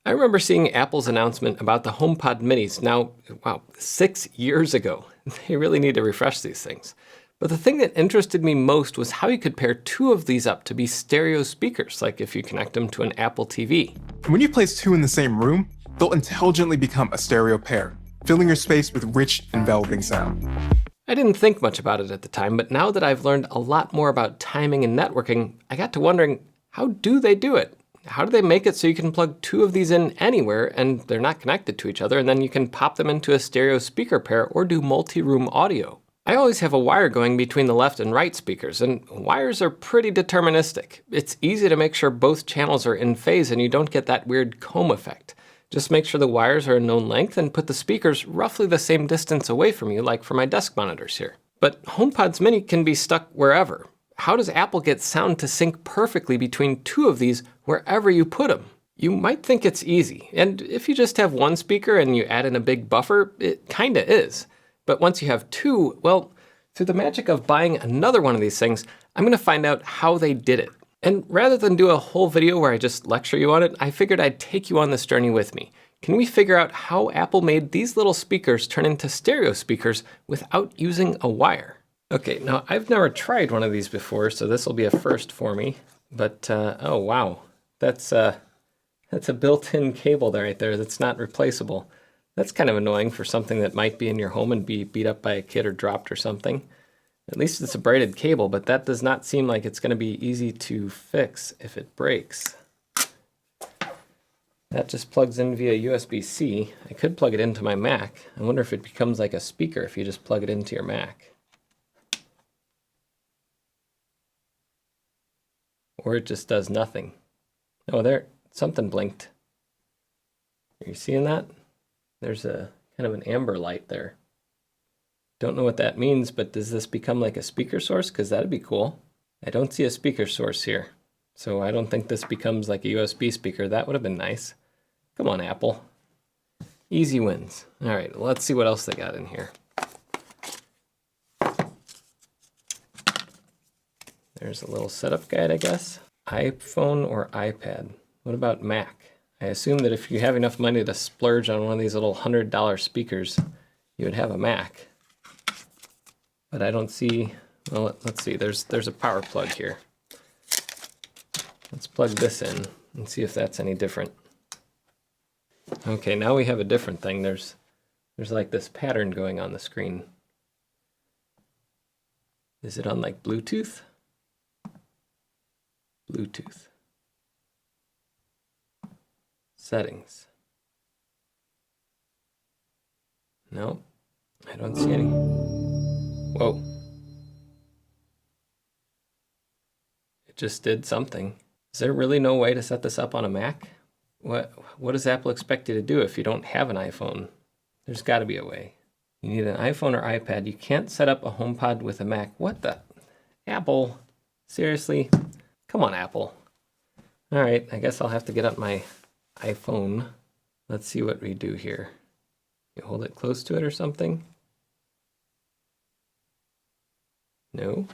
I remember seeing Apple's announcement about the HomePod minis now, wow, 6 years ago. They really need to refresh these things. But the thing that interested me most was how you could pair two of these up to be stereo speakers, like if you connect them to an Apple TV. When you place two in the same room, they'll intelligently become a stereo pair, filling your space with rich, enveloping sound. I didn't think much about it at the time, but now that I've learned a lot more about timing and networking, I got to wondering, how do they do it? How do they make it so you can plug two of these in anywhere and they're not connected to each other, and then you can pop them into a stereo speaker pair or do multi-room audio? I always have a wire going between the left and right speakers, and wires are pretty deterministic. It's easy to make sure both channels are in phase and you don't get that weird comb effect. Just make sure the wires are a known length and put the speakers roughly the same distance away from you, like for my desk monitors here. But HomePods Mini can be stuck wherever. How does Apple get sound to sync perfectly between two of these wherever you put them? You might think it's easy, and if you just have one speaker and you add in a big buffer, it kinda is. But once you have two, well, through the magic of buying another one of these things, I'm gonna find out how they did it. And rather than do a whole video where I just lecture you on it, I figured I'd take you on this journey with me. Can we figure out how Apple made these little speakers turn into stereo speakers without using a wire? Okay, now I've never tried one of these before, so this will be a first for me. But, oh wow, that's a built-in cable there right there that's not replaceable. That's kind of annoying for something that might be in your home and be beat up by a kid or dropped or something. At least it's a braided cable, but that does not seem like it's going to be easy to fix if it breaks. That just plugs in via USB-C. I could plug it into my Mac. I wonder if it becomes like a speaker if you just plug it into your Mac. Or it just does nothing. Oh, there, something blinked. Are you seeing that? There's a kind of an amber light there. Don't know what that means, but does this become like a speaker source? Because that'd be cool. I don't see a speaker source here. So I don't think this becomes like a USB speaker. That would have been nice. Come on, Apple. Easy wins. All right, let's see what else they got in here. There's a little setup guide, I guess. iPhone or iPad? What about Mac? I assume that if you have enough money to splurge on one of these little $100 speakers, you would have a Mac. But I don't see, well, let's see, there's a power plug here. Let's plug this in and see if that's any different. Okay, now we have a different thing. There's like this pattern going on the screen. Is it on like Bluetooth? Bluetooth. Settings. No, I don't see any. Whoa. It just did something. Is there really no way to set this up on a Mac? What does Apple expect you to do if you don't have an iPhone? There's got to be a way. You need an iPhone or iPad. You can't set up a HomePod with a Mac. What the? Apple? Seriously? Come on, Apple. All right, I guess I'll have to get up my iPhone. Let's see what we do here. You hold it close to it or something? No?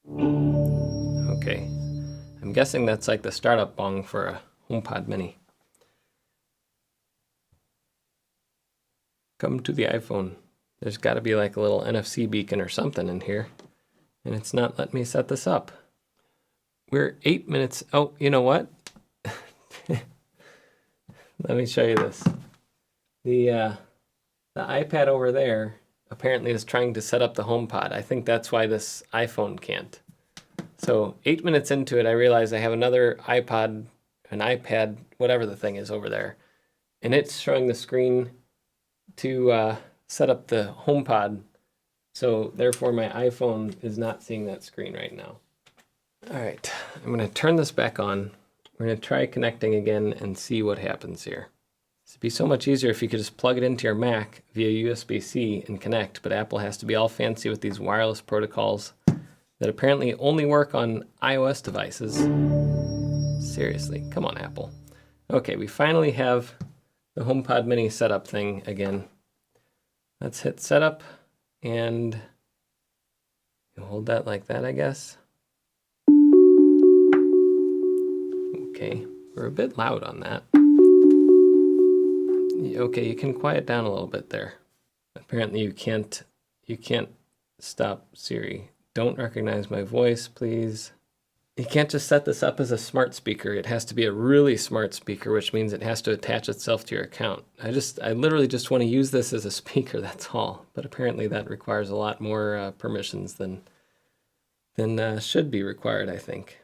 Okay. I'm guessing that's like the startup bong for a HomePod Mini. Come to the iPhone. There's got to be like a little NFC beacon or something in here. And it's not letting me set this up. We're 8 minutes. Oh, you know what? Let me show you this. The iPad over there apparently is trying to set up the HomePod. I think that's why this iPhone can't. So 8 minutes into it, I realized I have another iPod, an iPad, whatever the thing is over there. And it's showing the screen to set up the HomePod. So therefore my iPhone is not seeing that screen right now. All right, I'm gonna turn this back on. We're gonna try connecting again and see what happens here. It'd be so much easier if you could just plug it into your Mac via USB-C and connect, but Apple has to be all fancy with these wireless protocols that apparently only work on iOS devices. Seriously, come on, Apple. Okay, we finally have the HomePod Mini setup thing again. Let's hit setup and you hold that like that, I guess. Okay, we're a bit loud on that. Okay, you can quiet down a little bit there. Apparently you can't stop Siri. Don't recognize my voice, please. You can't just set this up as a smart speaker. It has to be a really smart speaker, which means it has to attach itself to your account. I literally just want to use this as a speaker, that's all. But apparently that requires a lot more permissions than should be required, I think.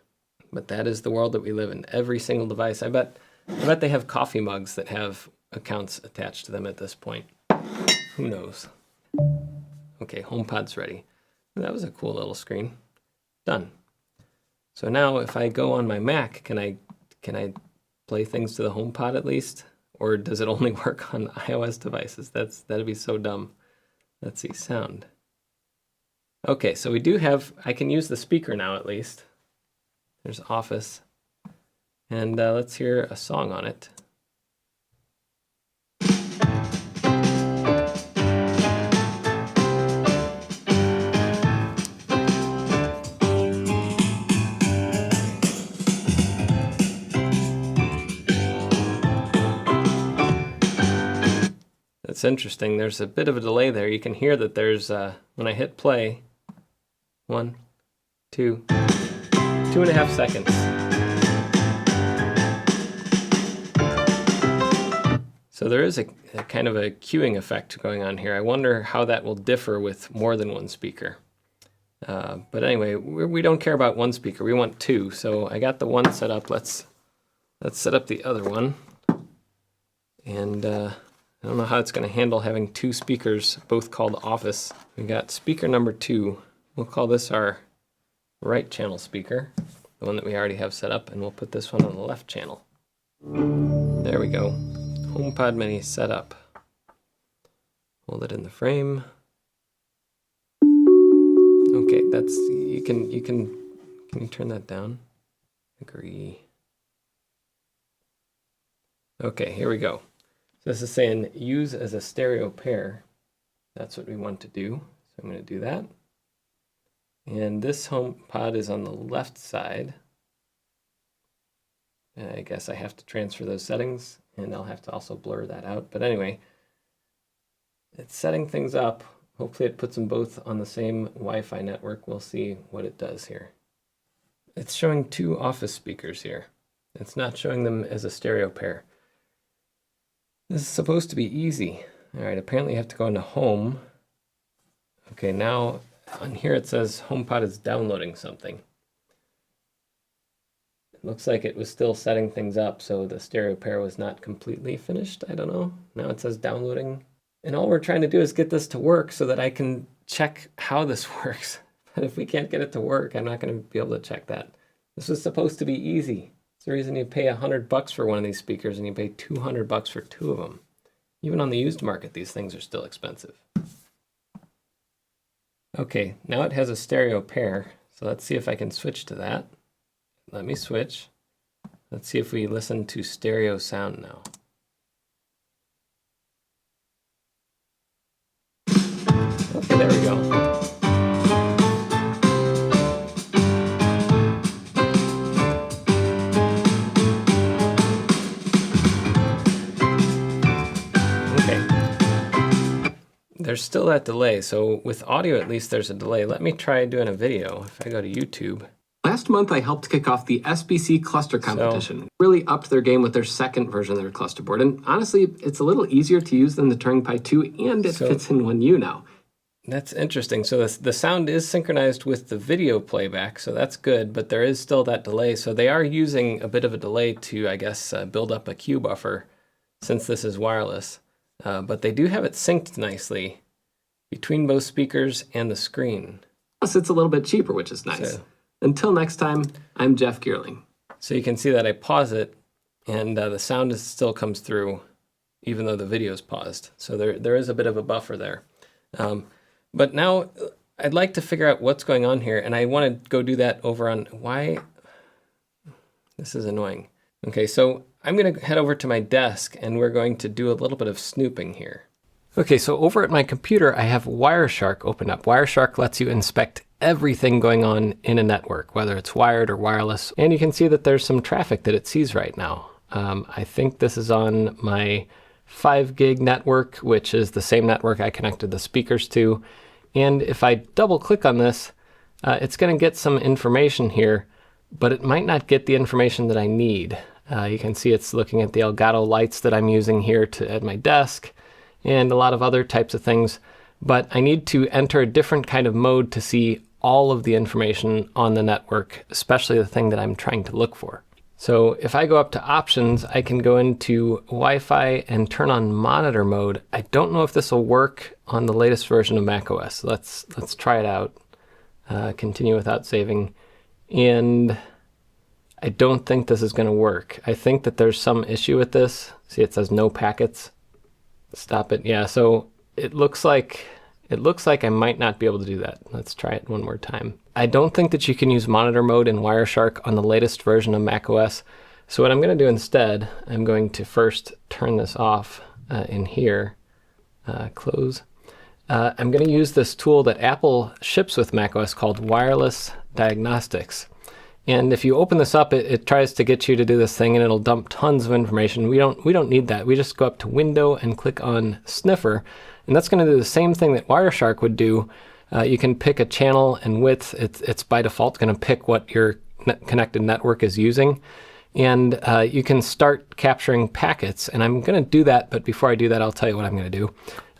But that is the world that we live in. Every single device. I bet they have coffee mugs that have accounts attached to them at this point. Who knows? Okay, HomePod's ready. That was a cool little screen. Done. So now if I go on my Mac, can I play things to the HomePod at least? Or does it only work on iOS devices? That'd be so dumb. Let's see, sound. Okay, so we do have, I can use the speaker now at least. There's Office. And let's hear a song on it. That's interesting. There's a bit of a delay there. You can hear that there's, when I hit play, 1, 2, 2.5 seconds. So there is a kind of a queuing effect going on here. I wonder how that will differ with more than one speaker. But anyway, we don't care about one speaker. We want two. So I got the one set up. Let's set up the other one. And I don't know how it's going to handle having two speakers, both called Office. We got speaker number 2. We'll call this our right channel speaker, the one that we already have set up, and we'll put this one on the left channel. There we go. HomePod Mini set up. Hold it in the frame. Okay, that's, can you turn that down? Agree. Okay, here we go. So this is saying use as a stereo pair. That's what we want to do. So I'm going to do that. And this HomePod is on the left side. I guess I have to transfer those settings, and I'll have to also blur that out. But anyway, it's setting things up. Hopefully it puts them both on the same Wi-Fi network. We'll see what it does here. It's showing 2 Office speakers here. It's not showing them as a stereo pair. This is supposed to be easy. All right, apparently you have to go into Home. Okay, now on here it says HomePod is downloading something. It looks like it was still setting things up, so the stereo pair was not completely finished. I don't know. Now it says downloading. And all we're trying to do is get this to work so that I can check how this works. But if we can't get it to work, I'm not going to be able to check that. This was supposed to be easy. It's the reason you pay $100 for one of these speakers and you pay $200 for 2 of them. Even on the used market, these things are still expensive. Okay, now it has a stereo pair, so let's see if I can switch to that. Let me switch. Let's see if we listen to stereo sound now. Okay, there we go. There's still that delay, so with audio at least there's a delay. Let me try doing a video. If I go to YouTube. Last month I helped kick off the SBC cluster competition. Really upped their game with their second version of their cluster board. And honestly, it's a little easier to use than the Turing Pi 2, and it fits in 1U now. That's interesting. So the sound is synchronized with the video playback, so that's good, but there is still that delay. So they are using a bit of a delay to, I guess, build up a queue buffer since this is wireless. But they do have it synced nicely between both speakers and the screen. Plus, it's a little bit cheaper, which is nice. So, until next time, I'm Jeff Geerling. So you can see that I pause it, and the sound still comes through, even though the video is paused. So there is a bit of a buffer there. But now I'd like to figure out what's going on here, and I want to go do that over on why. This is annoying. Okay, so I'm going to head over to my desk and we're going to do a little bit of snooping here. Okay, so over at my computer, I have Wireshark open up. Wireshark lets you inspect everything going on in a network, whether it's wired or wireless. And you can see that there's some traffic that it sees right now. I think this is on my 5 gig network, which is the same network I connected the speakers to. And if I double click on this, it's going to get some information here, but it might not get the information that I need. You can see it's looking at the Elgato lights that I'm using here at my desk and a lot of other types of things. But I need to enter a different kind of mode to see all of the information on the network, especially the thing that I'm trying to look for. So if I go up to options, I can go into Wi-Fi and turn on monitor mode. I don't know if this will work on the latest version of macOS. Let's try it out. Continue without saving. And I don't think this is going to work. I think that there's some issue with this. See, it says no packets. Stop it. Yeah, so it looks like I might not be able to do that. Let's try it one more time. I don't think that you can use monitor mode in Wireshark on the latest version of macOS. So what I'm going to do instead, I'm going to first turn this off in here, close. I'm going to use this tool that Apple ships with macOS called Wireless Diagnostics. And if you open this up, it tries to get you to do this thing, and it'll dump tons of information. We don't need that. We just go up to Window and click on Sniffer, and that's going to do the same thing that Wireshark would do. You can pick a channel and width. It's by default going to pick what your connected network is using, and you can start capturing packets. And I'm going to do that, but before I do that, I'll tell you what I'm going to do.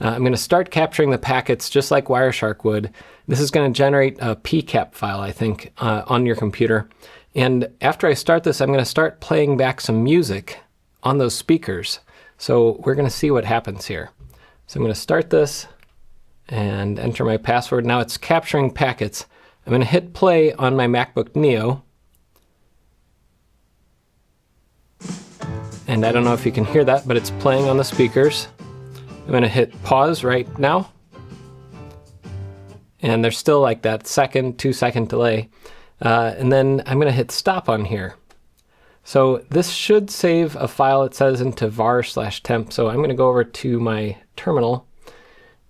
I'm going to start capturing the packets just like Wireshark would. This is going to generate a PCAP file, I think, on your computer. And after I start this, I'm going to start playing back some music on those speakers. So we're going to see what happens here. So I'm going to start this and enter my password. Now it's capturing packets. I'm going to hit play on my MacBook Neo. And I don't know if you can hear that, but it's playing on the speakers. I'm going to hit pause right now. And there's still like that 2-second delay. And then I'm going to hit stop on here. So this should save a file, it says, into var/temp. So I'm going to go over to my terminal,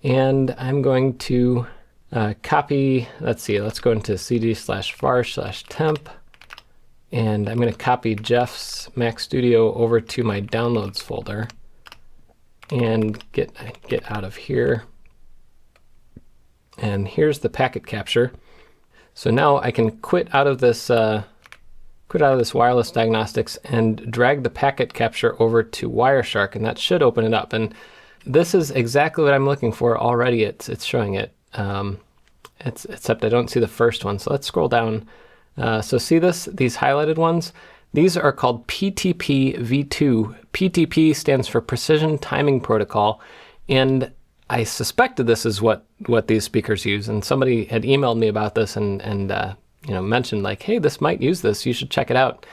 and I'm going to copy, let's go into cd/var/temp. And I'm going to copy Jeff's Mac Studio over to my downloads folder and get out of here. And here's the packet capture. So now I can quit out of this wireless diagnostics and drag the packet capture over to Wireshark, and that should open it up. And this is exactly what I'm looking for already. It's showing it, except I don't see the first one. So let's scroll down. So see these highlighted ones? These are called PTP v2. PTP stands for Precision Timing Protocol, and I suspected this is what these speakers use. And somebody had emailed me about this and mentioned like, hey, this might use this. You should check it out.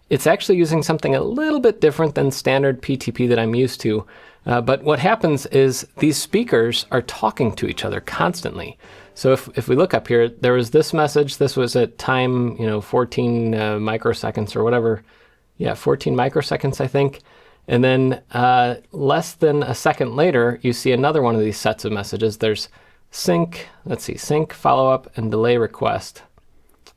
It's actually using something a little bit different than standard PTP that I'm used to. But what happens is these speakers are talking to each other constantly. So if we look up here, there was this message. This was at time 14 microseconds or whatever. Yeah, 14 microseconds, I think. And then less than a second later, you see another one of these sets of messages. There's sync, sync, follow-up, and delay request.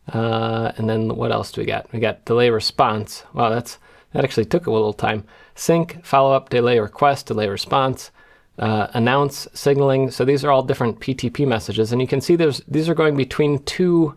And then what else do we got? We got delay response. Wow, that actually took a little time. Sync, follow-up, delay request, delay response, announce, signaling. So these are all different PTP messages. And you can see these are going between two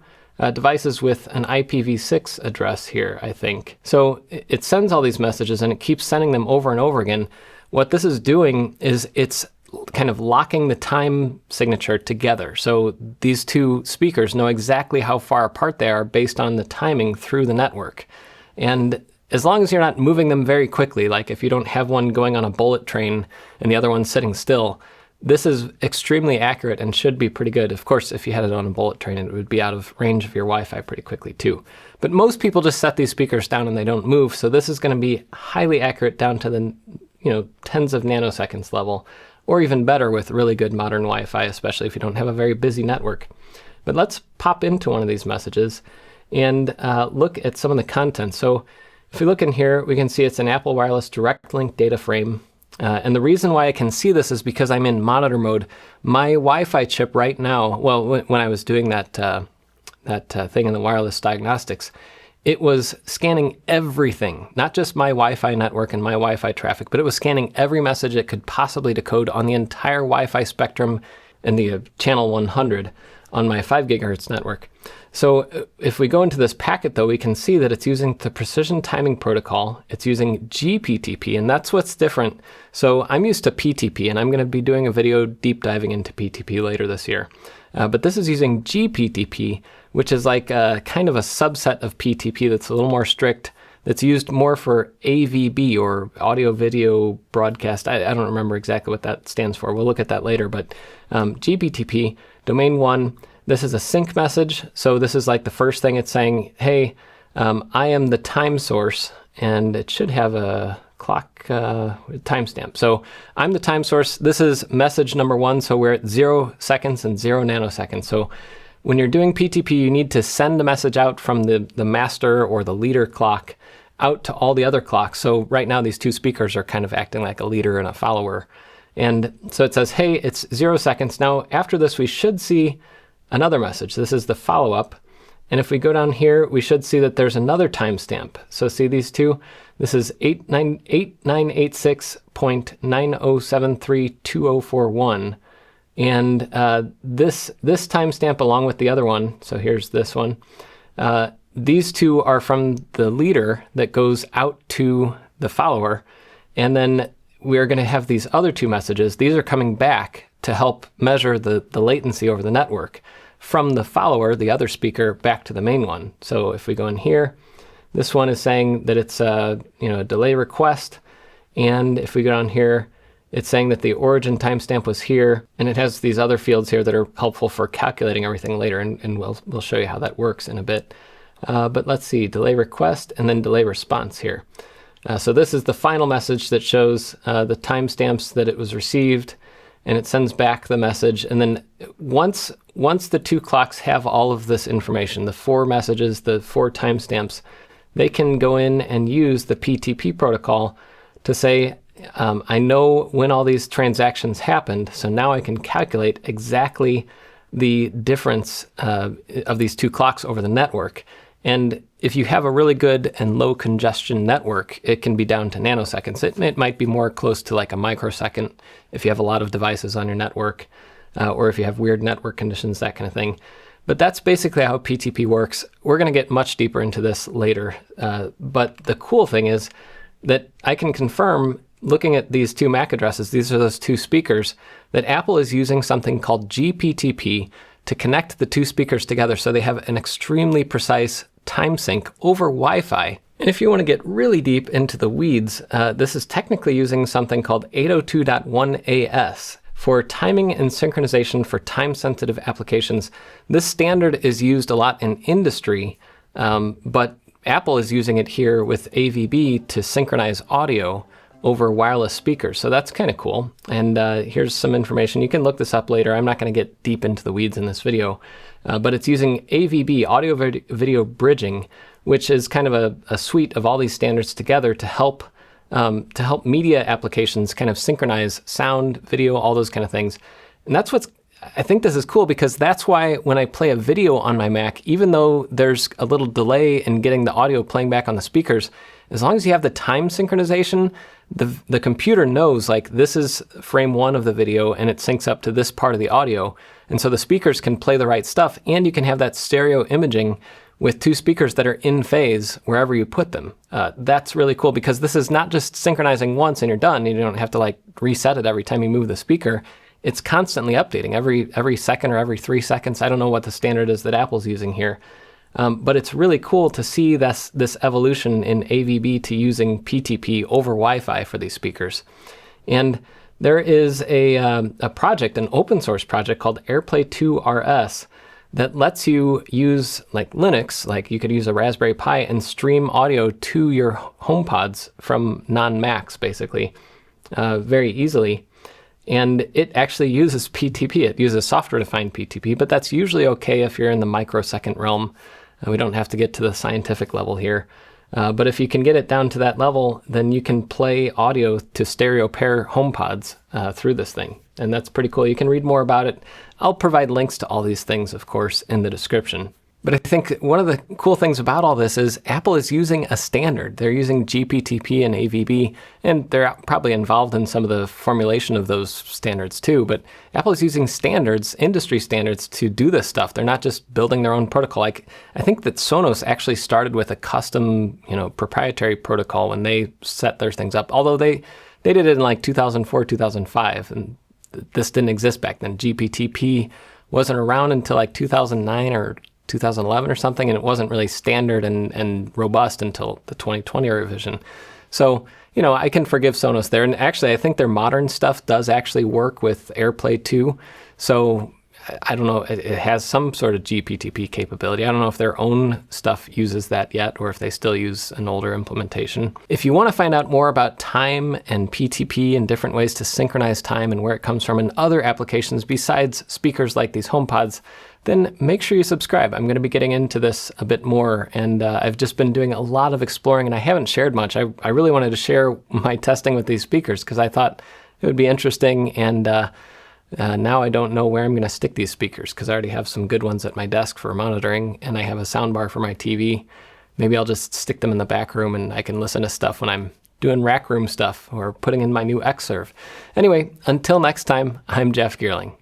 devices with an IPv6 address here, I think. So it sends all these messages and it keeps sending them over and over again. What this is doing is it's kind of locking the time signature together. So these two speakers know exactly how far apart they are based on the timing through the network. And as long as you're not moving them very quickly, like if you don't have one going on a bullet train and the other one sitting still, this is extremely accurate and should be pretty good. Of course, if you had it on a bullet train, it would be out of range of your Wi-Fi pretty quickly too. But most people just set these speakers down and they don't move. So this is going to be highly accurate down to the tens of nanoseconds level, or even better with really good modern Wi-Fi, especially if you don't have a very busy network. But let's pop into one of these messages and look at some of the content. So if we look in here, we can see it's an Apple Wireless Direct Link data frame. And the reason why I can see this is because I'm in monitor mode. My Wi-Fi chip right now, well, when I was doing that thing in the wireless diagnostics, it was scanning everything, not just my Wi-Fi network and my Wi-Fi traffic, but it was scanning every message it could possibly decode on the entire Wi-Fi spectrum and the channel 100 on my 5 gigahertz network. So if we go into this packet, though, we can see that it's using the precision timing protocol. It's using gPTP, and that's what's different. So I'm used to PTP, and I'm going to be doing a video deep diving into PTP later this year. But this is using gPTP, which is like kind of a subset of PTP that's a little more strict, that's used more for AVB, or audio video broadcast. I don't remember exactly what that stands for. We'll look at that later. But gPTP, domain 1, this is a sync message. So this is like the first thing it's saying, hey, I am the time source, and it should have a clock timestamp. So I'm the time source. This is message number 1. So we're at 0 seconds and 0 nanoseconds. So when you're doing PTP, you need to send the message out from the master or the leader clock out to all the other clocks. So right now these two speakers are kind of acting like a leader and a follower. And so it says, hey, it's 0 seconds. Now after this, we should see another message. This is the follow-up. And if we go down here, we should see that there's another timestamp. So see these two? This is 8986.90732041. And this timestamp along with the other one, so here's this one, these two are from the leader that goes out to the follower. And then we're going to have these other two messages. These are coming back to help measure the latency over the network from the follower, the other speaker, back to the main one. So if we go in here, this one is saying that it's a delay request. And if we go down here, it's saying that the origin timestamp was here, and it has these other fields here that are helpful for calculating everything later, and we'll show you how that works in a bit. But let's see, delay request and then delay response here. So this is the final message that shows the timestamps that it was received, and it sends back the message. And then once the two clocks have all of this information, the 4 messages, the 4 timestamps, they can go in and use the PTP protocol to say, I know when all these transactions happened, so now I can calculate exactly the difference of these two clocks over the network. And if you have a really good and low congestion network, it can be down to nanoseconds. It might be more close to like a microsecond if you have a lot of devices on your network, or if you have weird network conditions, that kind of thing. But that's basically how PTP works. We're going to get much deeper into this later. But the cool thing is that I can confirm, looking at these two MAC addresses, these are those two speakers, that Apple is using something called gPTP to connect the two speakers together so they have an extremely precise time sync over Wi-Fi. And if you want to get really deep into the weeds, this is technically using something called 802.1as for timing and synchronization for time-sensitive applications. This standard is used a lot in industry, but Apple is using it here with AVB to synchronize audio over wireless speakers. So that's kind of cool. And here's some information. You can look this up later. I'm not going to get deep into the weeds in this video, but it's using AVB, audio video bridging, which is kind of a suite of all these standards together to help media applications kind of synchronize sound, video, all those kind of things. And that's I think this is cool, because that's why when I play a video on my Mac, even though there's a little delay in getting the audio playing back on the speakers, as long as you have the time synchronization, the computer knows, like, this is frame 1 of the video and it syncs up to this part of the audio. And so the speakers can play the right stuff, and you can have that stereo imaging with two speakers that are in phase wherever you put them. That's really cool, because this is not just synchronizing once and you're done. You don't have to like reset it every time you move the speaker. It's constantly updating every second or every 3 seconds. I don't know what the standard is that Apple's using here. But it's really cool to see this evolution in AVB to using PTP over Wi-Fi for these speakers. And there is a project, an open source project called AirPlay 2 RS, that lets you use like Linux, like you could use a Raspberry Pi and stream audio to your HomePods from non-Macs, basically, very easily. And it actually uses PTP. It uses software-defined PTP, but that's usually okay if you're in the microsecond realm. We don't have to get to the scientific level here. But if you can get it down to that level, then you can play audio to stereo pair HomePods through this thing. And that's pretty cool. You can read more about it. I'll provide links to all these things, of course, in the description. But I think one of the cool things about all this is Apple is using a standard. They're using gPTP and AVB, and they're probably involved in some of the formulation of those standards too. But Apple is using standards, industry standards, to do this stuff. They're not just building their own protocol. Like, I think that Sonos actually started with a custom, proprietary protocol when they set their things up. Although they did it in like 2004, 2005, and this didn't exist back then. gPTP wasn't around until like 2009 or 2011 or something, and it wasn't really standard and robust until the 2020 revision. So, I can forgive Sonos there. And actually, I think their modern stuff does actually work with AirPlay too. So I don't know, it has some sort of gPTP capability. I don't know if their own stuff uses that yet or if they still use an older implementation. If you want to find out more about time and PTP and different ways to synchronize time and where it comes from and other applications besides speakers like these HomePods, then make sure you subscribe. I'm going to be getting into this a bit more, and I've just been doing a lot of exploring, and I haven't shared much. I really wanted to share my testing with these speakers because I thought it would be interesting, and now I don't know where I'm going to stick these speakers because I already have some good ones at my desk for monitoring, and I have a soundbar for my TV. Maybe I'll just stick them in the back room, and I can listen to stuff when I'm doing rack room stuff or putting in my new Xserve. Anyway, until next time, I'm Jeff Geerling.